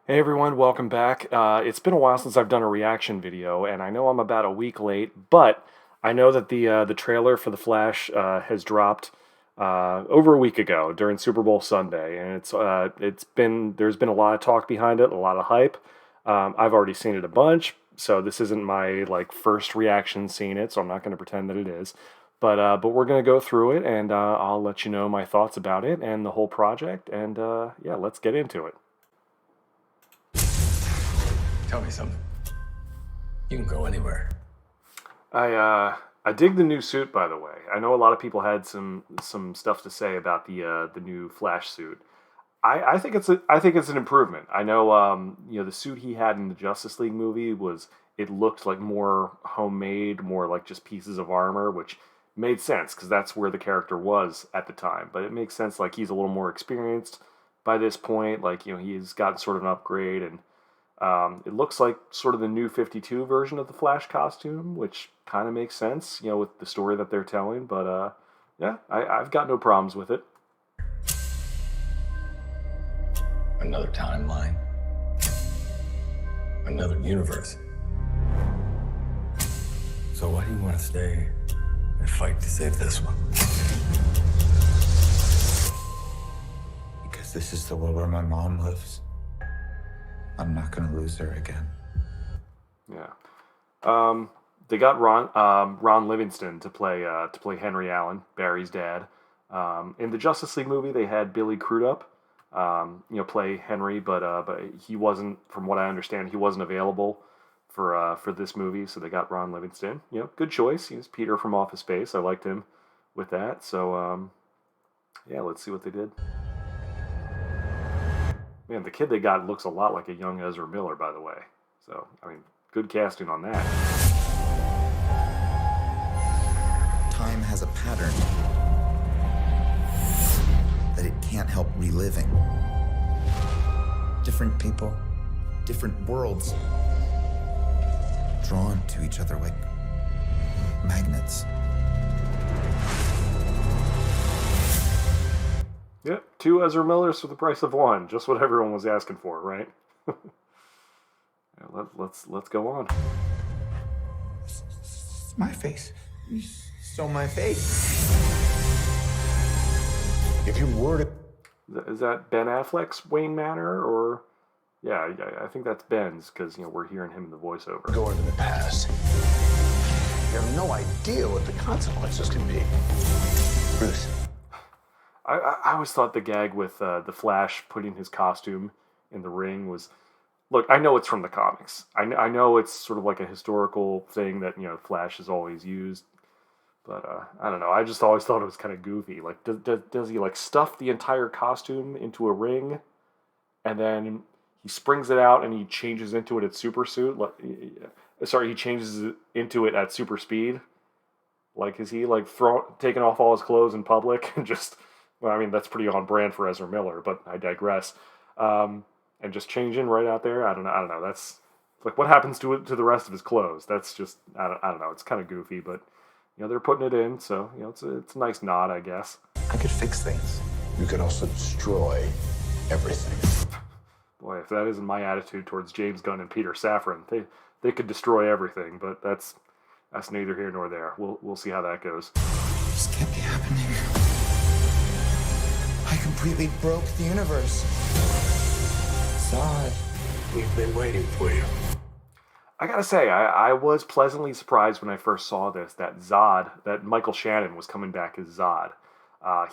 Hey everyone, welcome back. It's been a while since I've done a reaction video, and I know I'm about a week late, but I know that the trailer for The Flash has dropped over a week ago during Super Bowl Sunday, and there's been a lot of talk behind it, a lot of hype. I've already seen it a bunch, so this isn't my first reaction seeing it, so I'm not going to pretend that it is. But we're going to go through it, and I'll let you know my thoughts about it and the whole project, and yeah, let's get into it. Tell me something. You can go anywhere. I dig the new suit, by the way. I know a lot of people had some stuff to say about the new Flash suit. I think it's an improvement. I know the suit he had in the Justice League movie it looked like more homemade, more like just pieces of armor, which made sense because that's where the character was at the time. But it makes sense like he's a little more experienced by this point. He's gotten sort of an upgrade and. It looks like sort of the new 52 version of the Flash costume, which kind of makes sense, with the story that they're telling. But yeah, I've got no problems with it. Another timeline. Another universe. So why do you want to stay and fight to save this one? Because this is the world where my mom lives. I'm not going to lose her again. Yeah. They got Ron Livingston to play Henry Allen, Barry's dad. In the Justice League movie, they had Billy Crudup, play Henry, but he wasn't, from what I understand, he wasn't available for this movie, so they got Ron Livingston. Good choice. He was Peter from Office Space. I liked him with that. So yeah, let's see what they did. Man, the kid they got looks a lot like a young Ezra Miller, by the way. So, I mean, good casting on that. Time has a pattern that it can't help reliving. Different people, different worlds, drawn to each other like magnets. Yep, 2 Ezra Millers for the price of 1. Just what everyone was asking for, right? Yeah, let's go on. It's my face. You stole my face. If you were to... Is that Ben Affleck's Wayne Manor, or... Yeah, I think that's Ben's, because, we're hearing him in the voiceover. Go into the past. You have no idea what the consequences can be. Bruce. I always thought the gag with the Flash putting his costume in the ring was... Look, I know it's from the comics. I know it's sort of like a historical thing that, Flash has always used. But, I don't know. I just always thought it was kind of goofy. Like, does he, stuff the entire costume into a ring? And then he springs it out and he changes into it at super suit? He changes it into it at super speed? Is he, taking off all his clothes in public and just... Well, I mean, that's pretty on brand for Ezra Miller, but I digress. And just changing right out there, I don't know. That's what happens to the rest of his clothes? That's just, I don't know. It's kind of goofy, but they're putting it in, so it's a nice nod, I guess. I could fix things. You could also destroy everything. Boy, if that isn't my attitude towards James Gunn and Peter Safran, they could destroy everything, but that's neither here nor there. We'll see how that goes. This can't be happening. I completely broke the universe. Zod. We've been waiting for you. I gotta say, I was pleasantly surprised when I first saw this, that Michael Shannon was coming back as Zod.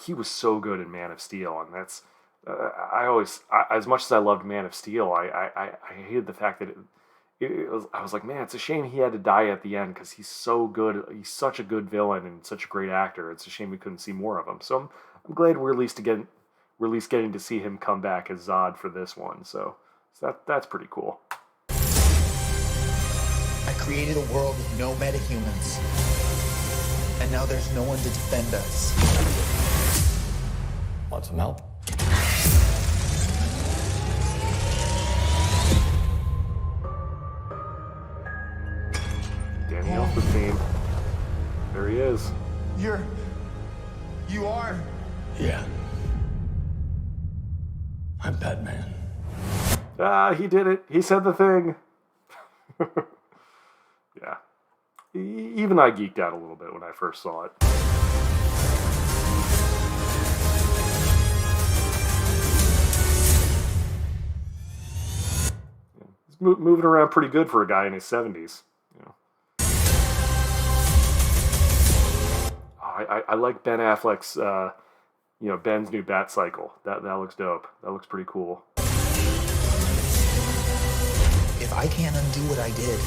He was so good in Man of Steel, and that's, as much as I loved Man of Steel, I hated the fact that I was like, man, it's a shame he had to die at the end, because he's so good, he's such a good villain and such a great actor. It's a shame we couldn't see more of him. So I'm glad we're at least getting to see him come back as Zod for this one. So that's pretty cool. I created a world with no metahumans. And now there's no one to defend us. Want some help? Danny Elfman theme. There he is. You are? Yeah. I'm Batman. He did it. He said the thing. Yeah. Even I geeked out a little bit when I first saw it. He's moving around pretty good for a guy in his 70s. You know. I like Ben Affleck's, Ben's new Bat Cycle. That looks dope. That looks pretty cool. If I can't undo what I did,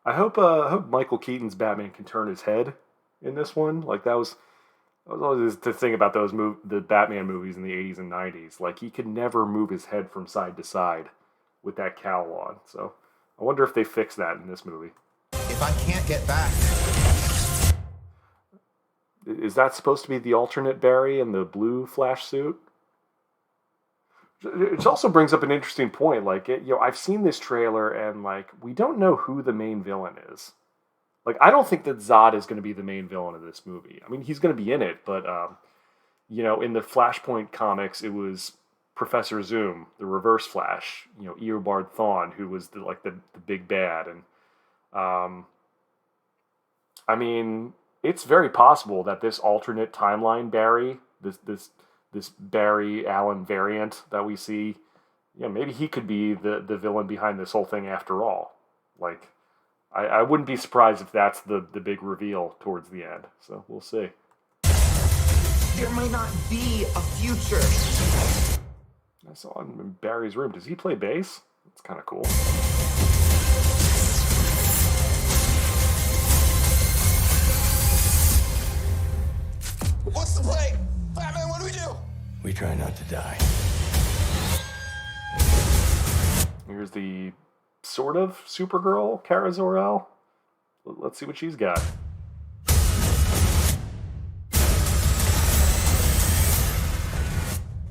I hope Michael Keaton's Batman can turn his head in this one. Like that was always the thing about the Batman movies in the 80s and 90s. Like he could never move his head from side to side with that cowl on. So I wonder if they fix that in this movie. if I can't get back, Is that supposed to be the alternate Barry in the blue Flash suit? It also brings up an interesting point. Like, I've seen this trailer and like we don't know who the main villain is. Like, I don't think that Zod is going to be the main villain of this movie. I mean, he's going to be in it, but in the Flashpoint comics, it was Professor Zoom, the Reverse Flash. Eobard Thawne, who was the big bad, and I mean, it's very possible that this alternate timeline Barry, this Barry Allen variant that we see, maybe he could be the villain behind this whole thing after all. Like, I wouldn't be surprised if that's the big reveal towards the end. So we'll see. there might not be a future. I saw him in Barry's room. Does he play bass? That's kind of cool. What's the play? Batman, what do we do? We try not to die. Here's the sort of Supergirl, Kara Zor-El. Let's see what she's got.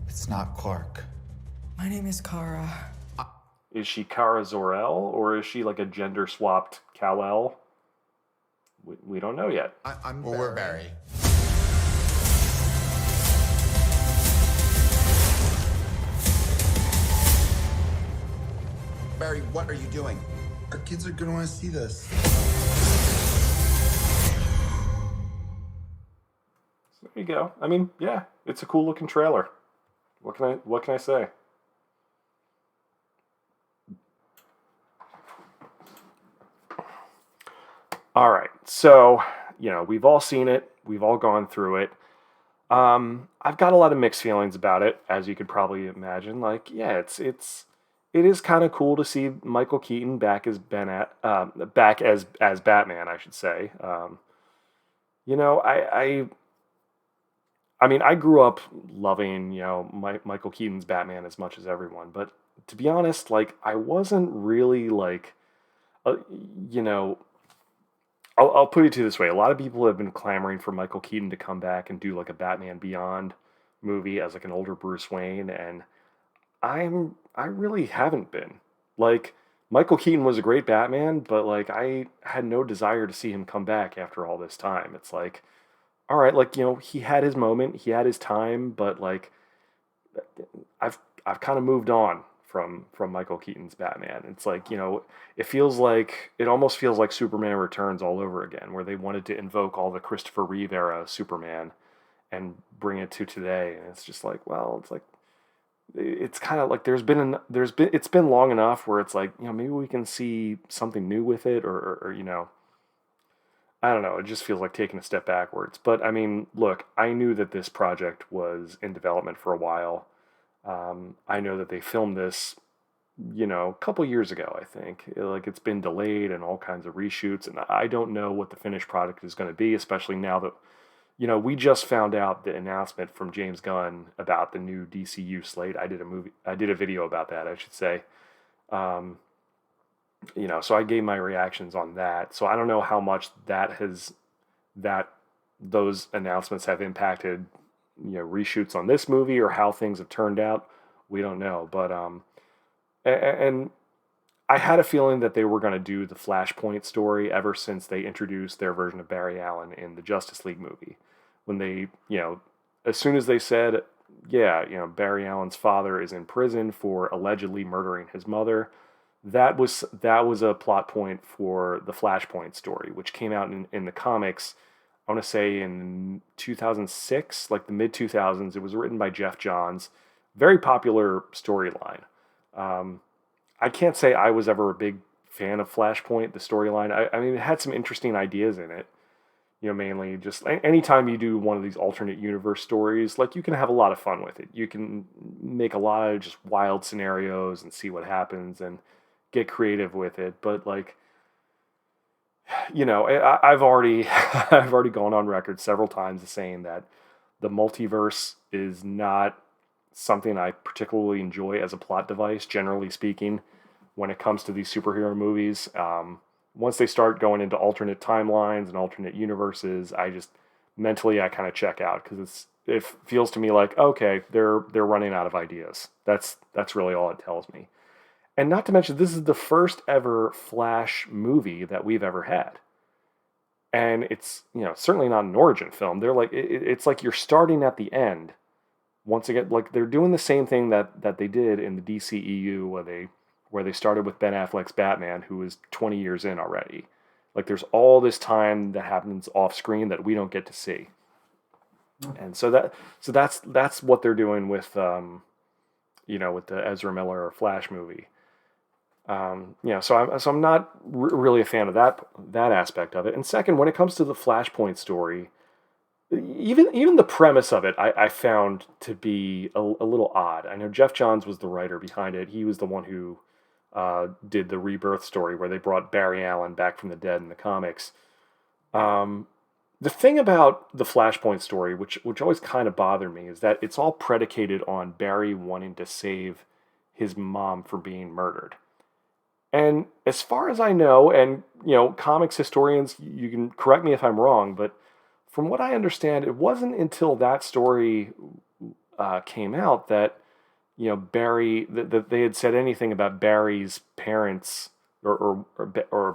It's not Clark. My name is Kara. Is she Kara Zor-El, or is she like a gender-swapped Kal-El? We don't know yet. I'm Well, we're Barry. Barry, what are you doing? Our kids are gonna want to see this. So there you go. I mean, yeah, it's a cool-looking trailer. What can I say? All right, so we've all seen it, we've all gone through it. I've got a lot of mixed feelings about it, as you could probably imagine. Like, yeah, it is kind of cool to see Michael Keaton back as back as Batman, I should say. I mean, I grew up loving Michael Keaton's Batman as much as everyone, but to be honest, like I wasn't really like, I'll put it to you this way. A lot of people have been clamoring for Michael Keaton to come back and do like a Batman Beyond movie as like an older Bruce Wayne, and I really haven't been. Like, Michael Keaton was a great Batman, but like I had no desire to see him come back after all this time. It's like, all right, like, he had his moment, he had his time, but like I've kind of moved on from Michael Keaton's Batman. It's like, it almost feels like Superman Returns all over again, where they wanted to invoke all the Christopher Reeve era Superman and bring it to today. And it's just like, well, it's like, it's kind of like it's been long enough where it's like, maybe we can see something new with it, or I don't know. It just feels like taking a step backwards. But I mean, look, I knew that this project was in development for a while. I know that they filmed this, a couple years ago, I think. Like, it's been delayed and all kinds of reshoots, and I don't know what the finished product is going to be, especially now that, we just found out the announcement from James Gunn about the new DCU slate. I did a video about that, I should say. So I gave my reactions on that. So I don't know how much those announcements have impacted, reshoots on this movie, or how things have turned out. We don't know, but and I had a feeling that they were going to do the Flashpoint story ever since they introduced their version of Barry Allen in the Justice League movie. When they, as soon as they said yeah, Barry Allen's father is in prison for allegedly murdering his mother. That was a plot point for the Flashpoint story, which came out in the comics. I want to say in 2006, like the mid 2000s. It was written by Jeff Johns. Very popular storyline. Um, I can't say I was ever a big fan of Flashpoint, the storyline. I mean, it had some interesting ideas in it. Mainly just anytime you do one of these alternate universe stories, like you can have a lot of fun with it. You can make a lot of just wild scenarios and see what happens and get creative with it. But like, I've already I've already gone on record several times as saying that the multiverse is not something I particularly enjoy as a plot device, generally speaking, when it comes to these superhero movies. Once they start going into alternate timelines and alternate universes, I just mentally I kind of check out because it feels to me like, okay, they're running out of ideas. That's really all it tells me. And not to mention, this is the first ever Flash movie that we've ever had. And it's, certainly not an origin film. They're like, it's like you're starting at the end. Once again, like they're doing the same thing that they did in the DCEU where they started with Ben Affleck's Batman, who is 20 years in already. Like there's all this time that happens off screen that we don't get to see. And that's what they're doing with with the Ezra Miller Flash movie. So I'm not really a fan of that aspect of it. And second, when it comes to the Flashpoint story, even the premise of it, I found to be a little odd. I know Jeff Johns was the writer behind it. He was the one who did the Rebirth story where they brought Barry Allen back from the dead in the comics. The thing about the Flashpoint story, which always kind of bothered me, is that it's all predicated on Barry wanting to save his mom from being murdered. And as far as I know, and comics historians, you can correct me if I'm wrong, but from what I understand, it wasn't until that story came out that Barry that they had said anything about Barry's parents or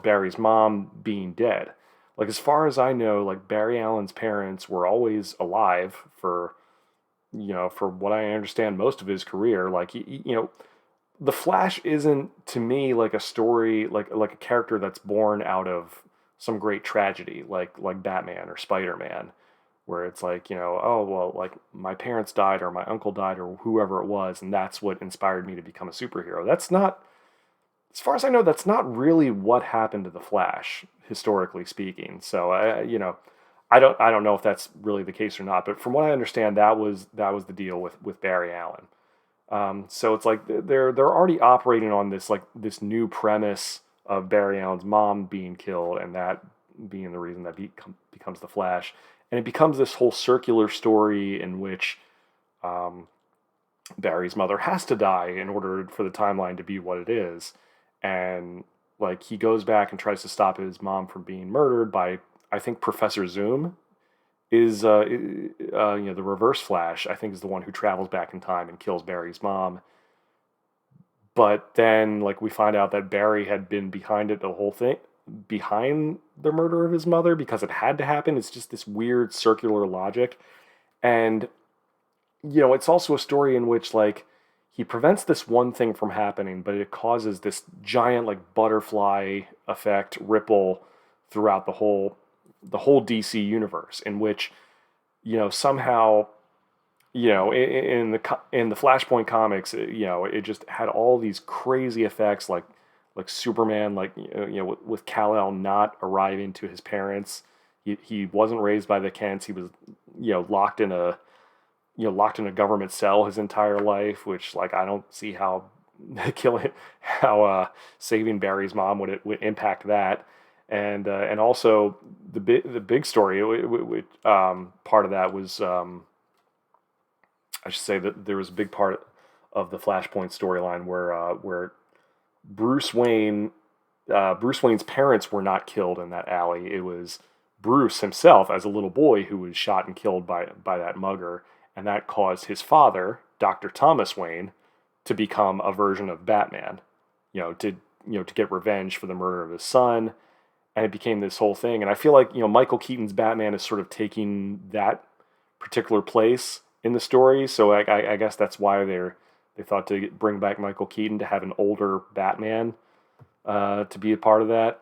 Barry's mom being dead. Like as far as I know, like Barry Allen's parents were always alive for for what I understand most of his career. Like the Flash isn't to me like a story like a character that's born out of some great tragedy like Batman or Spider-Man, where it's like, oh well, like my parents died or my uncle died or whoever it was, and that's what inspired me to become a superhero. That's not, as far as I know, that's not really what happened to the Flash, historically speaking. So I don't know if that's really the case or not, but from what I understand, that was the deal with Barry Allen. So it's like they're already operating on this new premise of Barry Allen's mom being killed, and that being the reason that becomes the Flash, and it becomes this whole circular story in which Barry's mother has to die in order for the timeline to be what it is, and like he goes back and tries to stop his mom from being murdered by, I think, Professor Zoom is the Reverse Flash. I think is the one who travels back in time and kills Barry's mom. But then, like, we find out that Barry had been behind it, the whole thing, behind the murder of his mother because it had to happen. It's just this weird circular logic. And, it's also a story in which, like, he prevents this one thing from happening, but it causes this giant, like, butterfly effect ripple throughout the whole DC universe, in which, somehow, in the Flashpoint comics, it just had all these crazy effects, like Superman, like with Kal-El not arriving to his parents. He wasn't raised by the Kents. He was locked in a government cell his entire life, which, like, I don't see how saving Barry's mom would impact that. And also the big story, part of that was, I should say that there was a big part of the Flashpoint storyline where Bruce Wayne's parents were not killed in that alley. It was Bruce himself as a little boy who was shot and killed by that mugger, and that caused his father, Dr. Thomas Wayne, to become a version of Batman, to get revenge for the murder of his son. And it became this whole thing. And I feel like, Michael Keaton's Batman is sort of taking that particular place in the story. So I guess that's why they thought to bring back Michael Keaton to have an older Batman to be a part of that.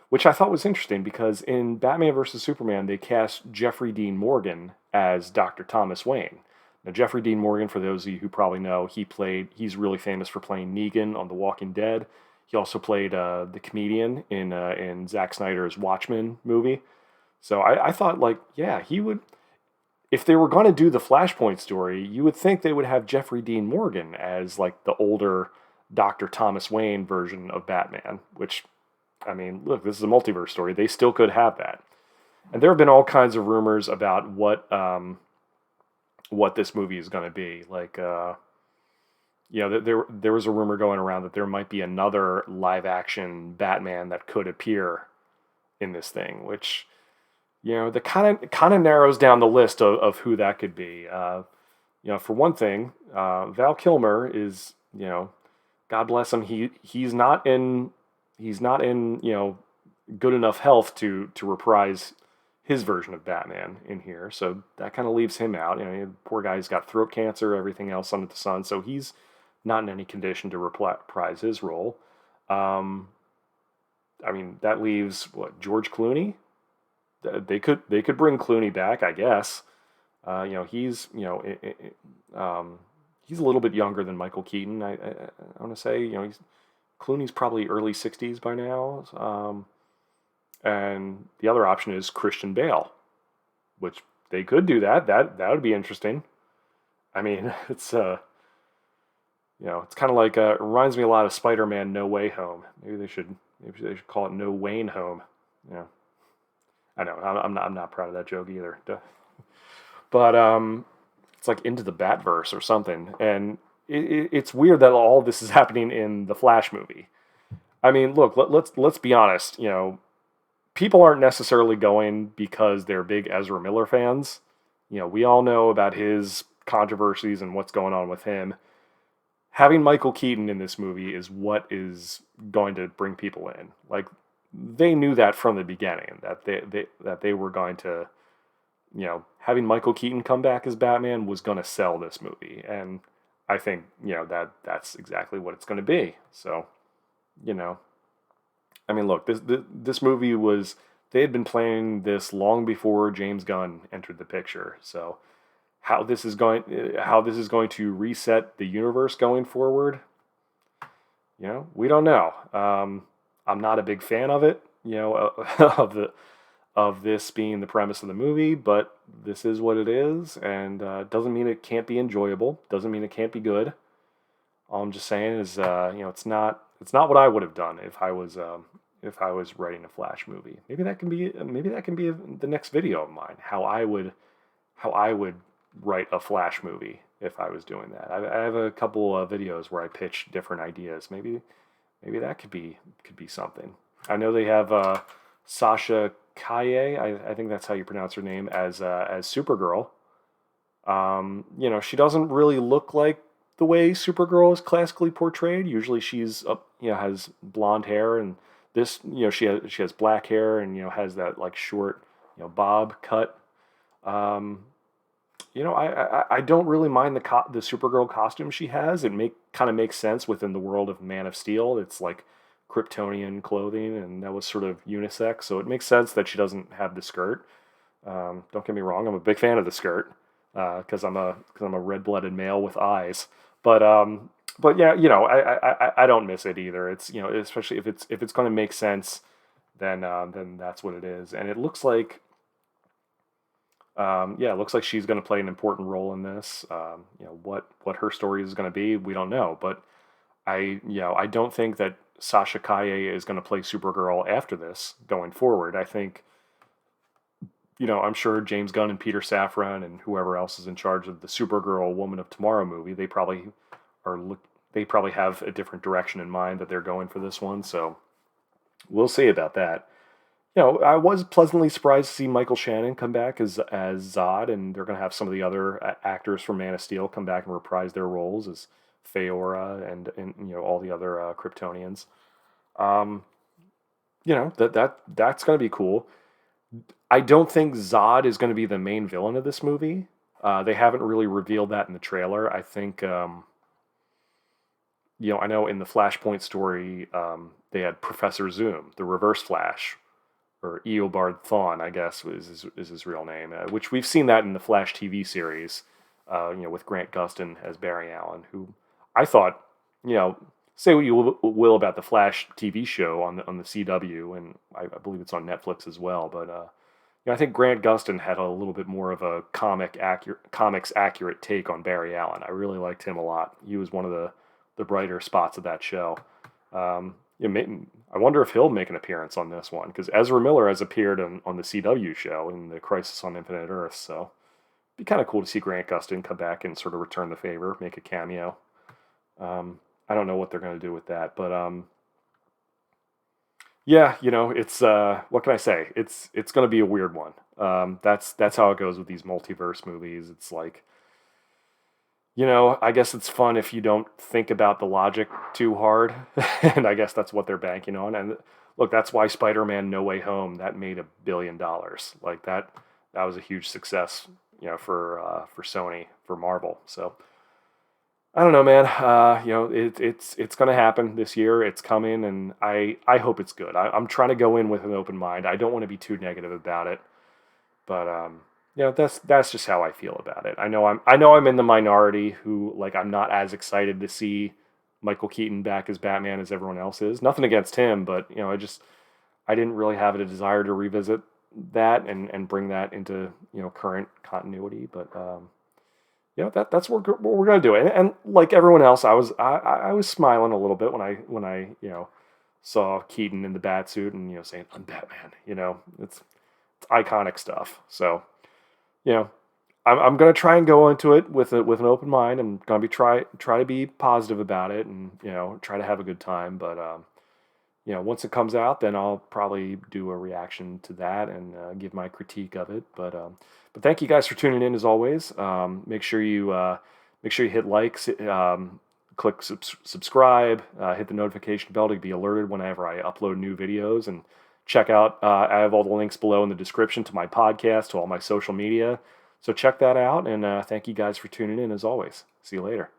Which I thought was interesting because in Batman vs. Superman, they cast Jeffrey Dean Morgan as Dr. Thomas Wayne. Now, Jeffrey Dean Morgan, for those of you who probably know, he's really famous for playing Negan on The Walking Dead. He also played the comedian in Zack Snyder's Watchmen movie. So I thought, like, yeah, he would... If they were going to do the Flashpoint story, you would think they would have Jeffrey Dean Morgan as, like, the older Dr. Thomas Wayne version of Batman, which... I mean, look, this is a multiverse story. They still could have that. And there have been all kinds of rumors about what this movie is going to be. Like, there was a rumor going around that there might be another live-action Batman that could appear in this thing, which, that kind of narrows down the list of who that could be. For one thing, Val Kilmer is, God bless him, he's not in good enough health to reprise his version of Batman in here, so that kind of leaves him out. Poor guy's got throat cancer, everything else under the sun, so he's not in any condition to reprise his role. That leaves George Clooney. They could bring Clooney back, I guess. He's he's a little bit younger than Michael Keaton. I want to say Clooney's probably early 60s by now. And the other option is Christian Bale, which they could do that. That would be interesting. I mean, it's it's kind of like it reminds me a lot of Spider-Man No Way Home. Maybe they should call it No Wayne Home. I know I'm not proud of that joke either. But it's like Into the Batverse or something, and it's weird that all this is happening in the Flash movie. I mean, look, let's be honest. People aren't necessarily going because they're big Ezra Miller fans. We all know about his controversies and what's going on with him. Having Michael Keaton in this movie is what is going to bring people in. Like, they knew that from the beginning, that they were going to, having Michael Keaton come back as Batman was going to sell this movie, and I think that's exactly what it's going to be. So, look, this movie they had been planning this long before James Gunn entered the picture. So, how this is going to reset the universe going forward, we don't know. I'm not a big fan of it, of this being the premise of the movie, but this is what it is, and doesn't mean it can't be enjoyable. Doesn't mean it can't be good. All I'm just saying is, it's not what I would have done if I was writing a Flash movie. Maybe that can be the next video of mine. How I would write a Flash movie if I was doing that. I have a couple of videos where I pitch different ideas. Maybe that could be something. I know they have Sasha Calle, I think that's how you pronounce her name, as Supergirl. She doesn't really look like the way Supergirl is classically portrayed. Usually she's has blonde hair, and this she has black hair and has that like short bob cut. I don't really mind the Supergirl costume she has. It kind of makes sense within the world of Man of Steel. It's like Kryptonian clothing, and that was sort of unisex, so it makes sense that she doesn't have the skirt. Don't get me wrong, I'm a big fan of the skirt because I'm a red-blooded male with eyes. But yeah, I don't miss it either. It's especially if it's going to make sense, then that's what it is, and it looks like. It looks like she's going to play an important role in this. What her story is going to be, we don't know. But I don't think that Sasha Calle is going to play Supergirl after this going forward. I think, I'm sure James Gunn and Peter Safran and whoever else is in charge of the Supergirl Woman of Tomorrow movie, they probably have a different direction in mind that they're going for this one. So we'll see about that. I was pleasantly surprised to see Michael Shannon come back as Zod, and they're going to have some of the other actors from Man of Steel come back and reprise their roles as Feora and all the other Kryptonians. That's going to be cool. I don't think Zod is going to be the main villain of this movie. They haven't really revealed that in the trailer. I think, I know in the Flashpoint story, they had Professor Zoom, the Reverse Flash, or Eobard Thawne, I guess is his real name, which we've seen that in the Flash TV series, with Grant Gustin as Barry Allen, who I thought, say what you will about the Flash TV show on the CW, and I believe it's on Netflix as well, but I think Grant Gustin had a little bit more of a comics accurate take on Barry Allen. I really liked him a lot. He was one of the brighter spots of that show. I wonder if he'll make an appearance on this one, because Ezra Miller has appeared on the CW show in the Crisis on Infinite Earths, so it'd be kind of cool to see Grant Gustin come back and sort of return the favor, make a cameo. I don't know what they're going to do with that, but it's what can I say? It's going to be a weird one. That's how it goes with these multiverse movies. It's like, I guess it's fun if you don't think about the logic too hard, and I guess that's what they're banking on. And look, that's why Spider-Man: No Way Home that made $1 billion. Like that was a huge success, for Sony, for Marvel. So I don't know, man. It's going to happen this year. It's coming, and I hope it's good. I'm trying to go in with an open mind. I don't want to be too negative about it, but that's just how I feel about it. I know I'm in the minority who, like, I'm not as excited to see Michael Keaton back as Batman as everyone else is. Nothing against him, but I didn't really have a desire to revisit that and bring that into current continuity. But that's what we're gonna do. And like everyone else, I was smiling a little bit when I saw Keaton in the bat suit and saying, "I'm Batman." It's iconic stuff. So. I'm going to try and go into it with an open mind. I'm going to try to be positive about it and, try to have a good time. But, once it comes out, then I'll probably do a reaction to that and give my critique of it. But thank you guys for tuning in as always. Make sure you hit likes, click subscribe, hit the notification bell to be alerted whenever I upload new videos, and check out, I have all the links below in the description to my podcast, to all my social media. So check that out, and thank you guys for tuning in as always. See you later.